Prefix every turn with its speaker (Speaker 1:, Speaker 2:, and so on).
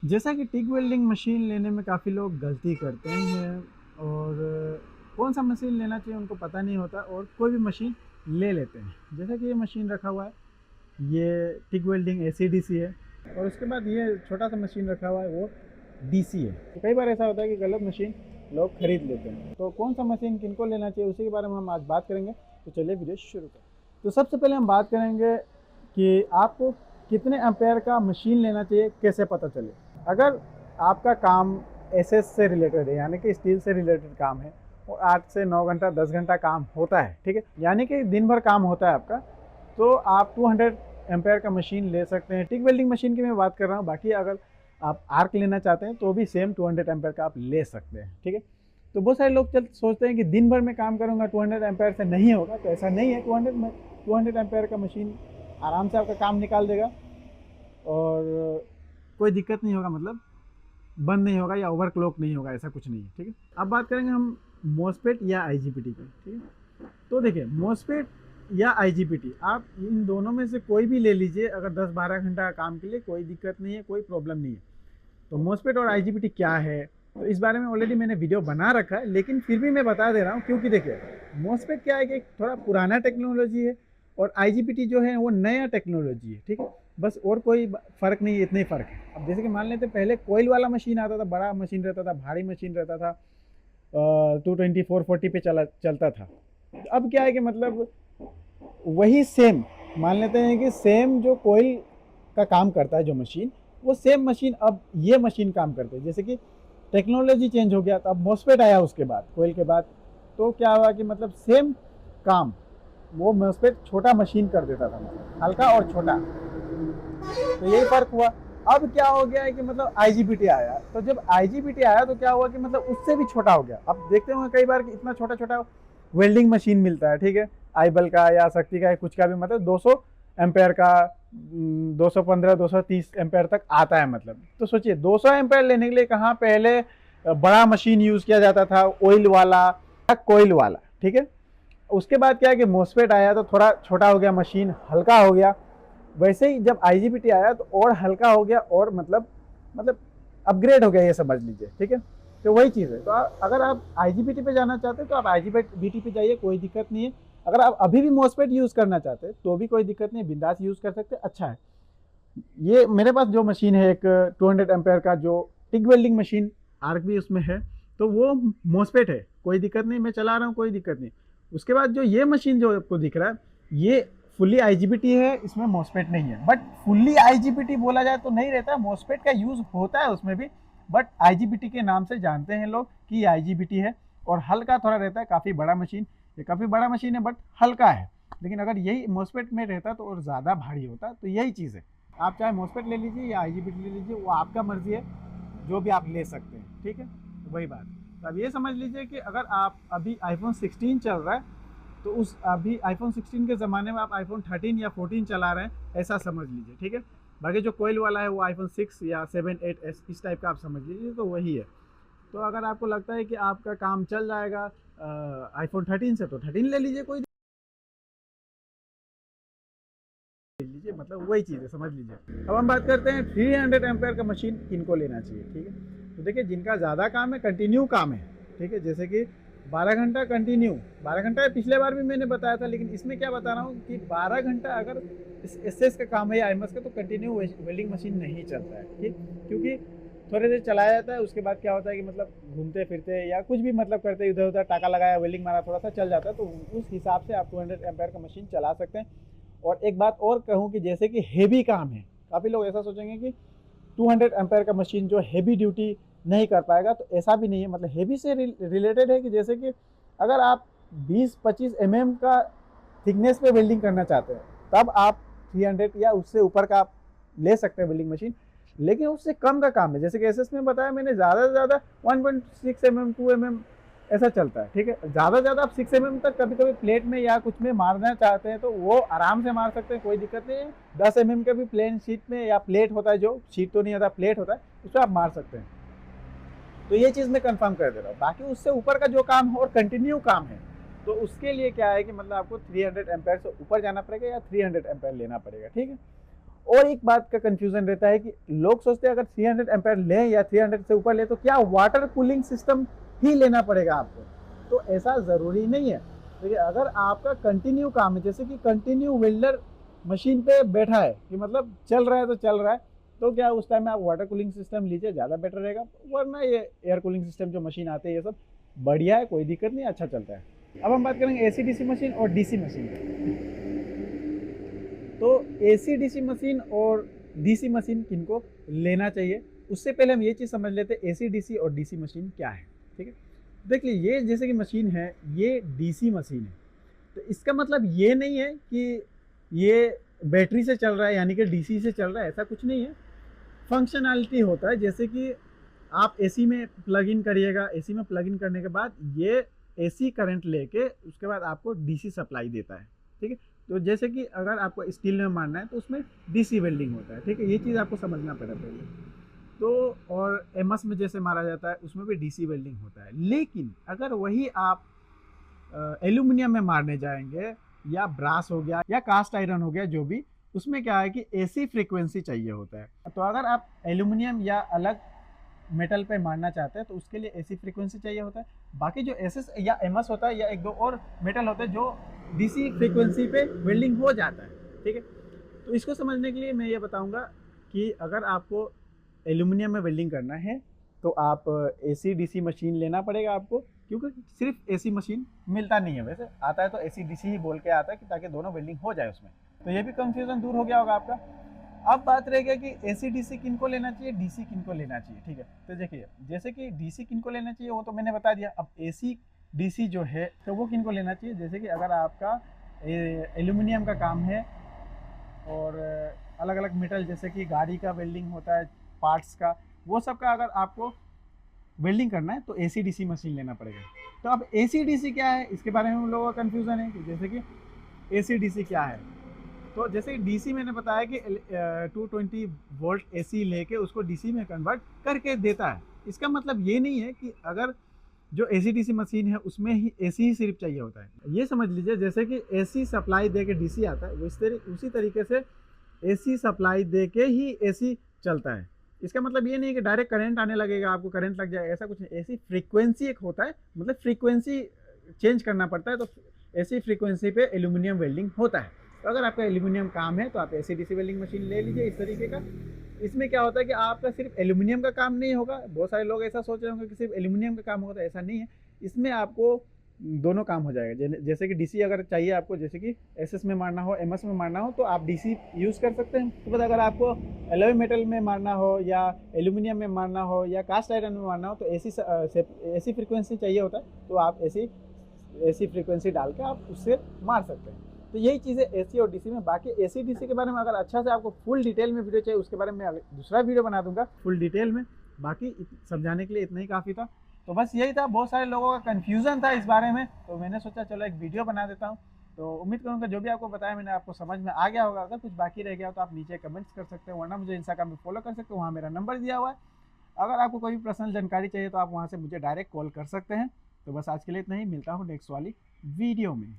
Speaker 1: जैसा कि टिक welding machine लेने में काफ़ी लोग गलती करते हैं और कौन सा मशीन लेना चाहिए उनको पता नहीं होता और कोई भी मशीन ले लेते हैं। जैसा कि ये मशीन रखा हुआ है, ये टिक वेल्डिंग AC/DC है और उसके बाद ये छोटा सा मशीन रखा हुआ है वो DC है। तो कई बार ऐसा होता है कि गलत मशीन लोग खरीद लेते हैं। तो कौन सा मशीन किनको लेना चाहिए उसी के बारे में हम आज बात करेंगे। तो चलिए वीडियो शुरू करें। तो सबसे पहले हम बात करेंगे कि आपको कितने एम्पेयर का मशीन लेना चाहिए, कैसे पता चले। अगर आपका काम SS से रिलेटेड है, यानी कि स्टील से रिलेटेड काम है और 8 से 9 घंटा 10 घंटा काम होता है, ठीक है, यानी कि दिन भर काम होता है आपका, तो आप 200 एम्पेयर का मशीन ले सकते हैं। टिक वेल्डिंग मशीन की मैं बात कर रहा हूँ, बाकी अगर आप आर्क लेना चाहते हैं तो भी सेम 200 एम्पेयर का आप ले सकते हैं, ठीक है। तो बहुत सारे लोग सोचते हैं कि दिन भर में काम करूँगा 200 एम्पेयर से नहीं होगा, तो ऐसा नहीं है। 200 एम्पेयर का मशीन आराम से आपका काम निकाल देगा और कोई दिक्कत नहीं होगा, मतलब बंद नहीं होगा या ओवरक्लॉक नहीं होगा, ऐसा कुछ नहीं है, ठीक है। अब बात करेंगे हम मॉसफेट या IGBT पे, ठीक है। तो देखिए, मॉसफेट या IGBT आप इन दोनों में से कोई भी ले लीजिए, अगर 10-12 घंटा काम के लिए कोई दिक्कत नहीं है, कोई प्रॉब्लम नहीं है। तो मॉसफेट और IGBT क्या है, तो इस बारे में ऑलरेडी मैंने वीडियो बना रखा है, लेकिन फिर भी मैं बता दे रहा हूँ, क्योंकि देखिए मॉसफेट क्या है कि थोड़ा पुराना टेक्नोलॉजी है और IGBT जो है वो नया टेक्नोलॉजी है, ठीक है। बस और कोई फ़र्क नहीं है, इतना ही फ़र्क है। अब जैसे कि मान लेते पहले कोयल वाला मशीन आता था, बड़ा मशीन रहता था, भारी मशीन रहता था, 224-40 पे चलता था। अब क्या है कि मतलब वही सेम मान लेते हैं कि सेम जो कोयल का काम करता है जो मशीन, वो सेम मशीन अब ये मशीन काम करते हैं। जैसे कि टेक्नोलॉजी चेंज हो गया, तो अब मॉसफेट आया उसके बाद, कोयल के बाद, तो क्या हुआ कि मतलब सेम काम वो मॉसफेट छोटा मशीन कर देता था, मतलब हल्का और छोटा। तो यही फर्क हुआ। अब क्या हो गया है कि मतलब IGBT आया, तो जब IGBT आया तो क्या हुआ कि मतलब उससे भी छोटा हो गया। अब देखते होंगे कई बार कि इतना छोटा छोटा वेल्डिंग मशीन मिलता है, ठीक है, आईबल का या शक्ति का, कुछ का भी, मतलब 200 एम्पेयर का, 215-230 एम्पेयर तक आता है। मतलब तो सोचिए 200 एम्पेयर लेने के लिए कहाँ पहले बड़ा मशीन यूज किया जाता था, ऑयल वाला, कोयल वाला, ठीक है। उसके बाद क्या है कि मॉसफेट आया तो थोड़ा छोटा हो गया मशीन, हल्का हो गया। वैसे ही जब IGBT आया तो और हल्का हो गया और मतलब अपग्रेड हो गया, ये समझ लीजिए, ठीक है। तो वही चीज़ है। तो अगर आप IGBT पे जाना चाहते हैं तो आप IGBT पे जाइए, कोई दिक्कत नहीं है। अगर आप अभी भी मॉसफेट यूज़ करना चाहते हैं तो भी कोई दिक्कत नहीं है, बिंदास यूज़ कर सकते हैं, अच्छा है। ये मेरे पास जो मशीन है एक 200 एम्पेयर का, जो टिक वेल्डिंग मशीन, आर्क भी उसमें है, तो वो मॉसफेट है, कोई दिक्कत नहीं, मैं चला रहा हूँ, कोई दिक्कत नहीं। उसके बाद जो ये मशीन जो आपको दिख रहा है, ये फुल्ली IGBT है, इसमें मॉसफेट नहीं है। बट फुल्ली IGBT बोला जाए तो नहीं रहता, मॉसफेट का यूज़ होता है उसमें भी, बट IGBT के नाम से जानते हैं लोग कि IGBT है। और हल्का थोड़ा रहता है, काफ़ी बड़ा मशीन, ये काफ़ी बड़ा मशीन है बट हल्का है। लेकिन अगर यही मॉसफेट में रहता तो और ज़्यादा भारी होता। तो यही चीज़ है, आप चाहे मॉसफेट ले लीजिए या IGBT ले लीजिए, वो आपका मर्जी है, जो भी आप ले सकते हैं, ठीक है। तो वही बात। तो अब ये समझ लीजिए कि अगर आप अभी iPhone 16 चल रहा है, तो उस अभी iPhone 16 के ज़माने में आप iPhone 13 या 14 चला रहे हैं, ऐसा समझ लीजिए, ठीक है। बाकी जो कोयल वाला है वो iPhone 6 या 7, 8 इस टाइप का आप समझ लीजिए, तो वही है। तो अगर आपको लगता है कि आपका काम चल जाएगा iPhone 13 से, तो 13 ले लीजिए, कोई लीजिए, मतलब वही चीज़ है, समझ लीजिए। अब हम बात करते हैं 300 एम्पेयर का मशीन किनको लेना चाहिए, ठीक है। तो देखिए, जिनका ज़्यादा काम है, कंटिन्यू काम है, ठीक है, जैसे कि 12 घंटा कंटिन्यू, 12 घंटा पिछले बार भी मैंने बताया था, लेकिन इसमें क्या बता रहा हूँ कि 12 घंटा अगर SS का काम है या IMS का, तो कंटिन्यू वेल्डिंग मशीन नहीं चलता है, ठीक, क्योंकि थोड़ी देर चलाया जाता है, उसके बाद क्या होता है कि मतलब घूमते फिरते या कुछ भी मतलब करते, इधर उधर टाका लगाया, वेल्डिंग मारा, थोड़ा सा चल जाता है, तो उस हिसाब से आप 200 एम्पेयर का मशीन चला सकते हैं। और एक बात और कहूँ कि जैसे कि हेवी काम है, काफ़ी लोग ऐसा सोचेंगे कि 200 एम्पेयर का मशीन जो हेवी ड्यूटी नहीं कर पाएगा, तो ऐसा भी नहीं है। मतलब हेवी से रिलेटेड है कि जैसे कि अगर आप 20-25 mm का थिकनेस पे वेल्डिंग करना चाहते हैं, तब आप 300 या उससे ऊपर का आप ले सकते हैं वेल्डिंग मशीन। लेकिन उससे कम का काम है, जैसे कि SS में बताया मैंने, ज़्यादा से ज़्यादा 1.6 mm 2 mm ऐसा चलता है, ठीक है। ज़्यादा से ज़्यादा आप 6 mm तक कभी कभी प्लेट में या कुछ में मारना चाहते हैं तो वो आराम से मार सकते हैं, कोई दिक्कत नहीं है। 10 mm का भी प्लेन शीट में या प्लेट होता है, जो शीट तो नहीं आता, प्लेट होता है, उसमें आप मार सकते हैं। तो ये चीज़ मैं कंफर्म कर दे रहा हूँ। बाकी उससे ऊपर का जो काम है और कंटिन्यू काम है, तो उसके लिए क्या है कि मतलब आपको 300 एम्पेयर से ऊपर जाना पड़ेगा या 300 एम्पेयर लेना पड़ेगा, ठीक है। और एक बात का कंफ्यूजन रहता है कि लोग सोचते हैं अगर 300 एम्पेयर लें या 300 से ऊपर लें तो क्या वाटर कूलिंग सिस्टम ही लेना पड़ेगा आपको, तो ऐसा ज़रूरी नहीं है। देखिए अगर आपका कंटिन्यू काम है, जैसे कि कंटिन्यू वेल्डर मशीन पे बैठा है कि मतलब चल रहा है तो चल रहा है, तो क्या उस टाइम में आप वाटर कूलिंग सिस्टम लीजिए, ज़्यादा बेटर रहेगा। वरना ये एयर कूलिंग सिस्टम जो मशीन आते हैं ये सब बढ़िया है, कोई दिक्कत नहीं, अच्छा चलता है। अब हम बात करेंगे एसी डीसी मशीन और डीसी मशीन। तो एसी डीसी मशीन और डीसी मशीन किनको लेना चाहिए, उससे पहले हम ये चीज़ समझ लेते हैं एसी डीसी और डीसी मशीन क्या है। ठीक है, देखिए ये जैसे कि मशीन है, ये डीसी मशीन है, तो इसका मतलब ये नहीं है कि ये बैटरी से चल रहा है यानी कि डीसी से चल रहा है, ऐसा कुछ नहीं है। फंक्शनैलिटी होता है, जैसे कि आप एसी में प्लग इन करिएगा, एसी में प्लग इन करने के बाद ये एसी करंट लेके उसके बाद आपको डीसी सप्लाई देता है। ठीक है, तो जैसे कि अगर आपको स्टील में मारना है तो उसमें डीसी वेल्डिंग होता है। ठीक है, ये चीज़ आपको समझना पड़ा पहले तो। और एमएस में जैसे मारा जाता है उसमें भी डीसी वेल्डिंग होता है। लेकिन अगर वही आप एल्यूमिनियम में मारने जाएंगे या ब्रास हो गया या कास्ट आयरन हो गया, जो भी, उसमें क्या है कि एसी फ्रीक्वेंसी चाहिए होता है। तो अगर आप एल्यूमिनियम या अलग मेटल पे मारना चाहते हैं तो उसके लिए एसी फ्रीक्वेंसी चाहिए होता है। बाकी जो एसएस या एमएस होता है या एक दो और मेटल होते हैं जो डीसी फ्रीक्वेंसी पे वेल्डिंग हो जाता है। ठीक है, तो इसको समझने के लिए मैं ये बताऊंगा कि अगर आपको एल्यूमिनियम में वेल्डिंग करना है तो आप एसी डीसी मशीन लेना पड़ेगा आपको, क्योंकि सिर्फ एसी मशीन मिलता नहीं है। वैसे आता है तो एसी डीसी ही बोल के आता है कि ताकि दोनों वेल्डिंग हो जाए उसमें। तो ये भी कंफ्यूजन दूर हो गया होगा आपका। अब बात रह गया कि एसी डीसी किनको लेना चाहिए, डीसी किनको लेना चाहिए। ठीक है, तो देखिए जैसे कि डीसी किनको लेना चाहिए वो तो मैंने बता दिया। अब एसी डीसी जो है तो वो किनको लेना चाहिए, जैसे कि अगर आपका एल्यूमिनियम का काम है और अलग अलग मेटल जैसे कि गाड़ी का वेल्डिंग होता है, पार्ट्स का, वो सब का अगर आपको वेल्डिंग करना है तो एसी डीसी मशीन लेना पड़ेगा। तो अब एसी डीसी क्या है, इसके बारे में हम लोगों का कन्फ्यूज़न है कि जैसे कि एसी डीसी क्या है। तो जैसे डीसी मैंने बताया कि 220 वोल्ट एसी लेके उसको डीसी में कन्वर्ट करके देता है। इसका मतलब ये नहीं है कि अगर जो एसी डीसी मशीन है उसमें ही एसी ही सिर्फ चाहिए होता है। ये समझ लीजिए जैसे कि एसी सप्लाई दे के डीसी आता है, उसी तरीके से एसी सप्लाई दे के ही एसी चलता है। इसका मतलब ये नहीं कि डायरेक्ट करंट आने लगेगा, आपको करंट लग जाएगा, ऐसा कुछ नहीं। एसी फ्रीक्वेंसी एक होता है, मतलब फ्रीक्वेंसी चेंज करना पड़ता है, तो एसी फ्रीक्वेंसी पे एल्यूमिनियम वेल्डिंग होता है। तो अगर आपका एल्यूमिनियम काम है तो आप एसी डीसी वेल्डिंग मशीन ले लीजिए इस तरीके का। इसमें क्या होता है कि आपका सिर्फ एल्यूमिनियम का काम नहीं होगा। बहुत सारे लोग ऐसा सोच रहे होंगे कि सिर्फ एल्यूमिनियम का काम होगा, तो ऐसा नहीं है। इसमें आपको दोनों काम हो जाएगा। जैसे कि डीसी अगर चाहिए आपको, जैसे कि एसएस में मारना हो, एमएस में मारना हो, तो आप डीसी यूज़ कर सकते हैं। तो अगर आपको एलॉय मेटल में मारना हो या एल्यूमिनियम में मारना हो या कास्ट आयरन में मारना हो तो एसी फ्रीक्वेंसी चाहिए होता है, तो आप एसी फ्रीक्वेंसी डाल के आप उससे मार सकते हैं। तो यही चीज़ है एसी और डीसी में। बाकी एसी डीसी के बारे में अगर अच्छा से आपको फुल डिटेल में वीडियो चाहिए, उसके बारे में दूसरा वीडियो बना दूंगा फुल डिटेल में। बाकी समझाने के लिए इतना ही काफ़ी था। तो बस यही था, बहुत सारे लोगों का कन्फ्यूज़न था इस बारे में, तो मैंने सोचा चलो एक वीडियो बना देता हूँ। तो उम्मीद करूँगा जो भी आपको बताया मैंने आपको समझ में आ गया होगा। अगर कुछ बाकी रह गया तो आप नीचे कमेंट्स कर सकते हो, वरना मुझे इंस्टाग्राम पे फॉलो कर सकते हो, वहाँ मेरा नंबर दिया हुआ है। अगर आपको कोई भी पर्सनल जानकारी चाहिए तो आप वहाँ से मुझे डायरेक्ट कॉल कर सकते हैं। तो बस आज के लिए इतना ही, मिलता हूँ नेक्स्ट वाली वीडियो में।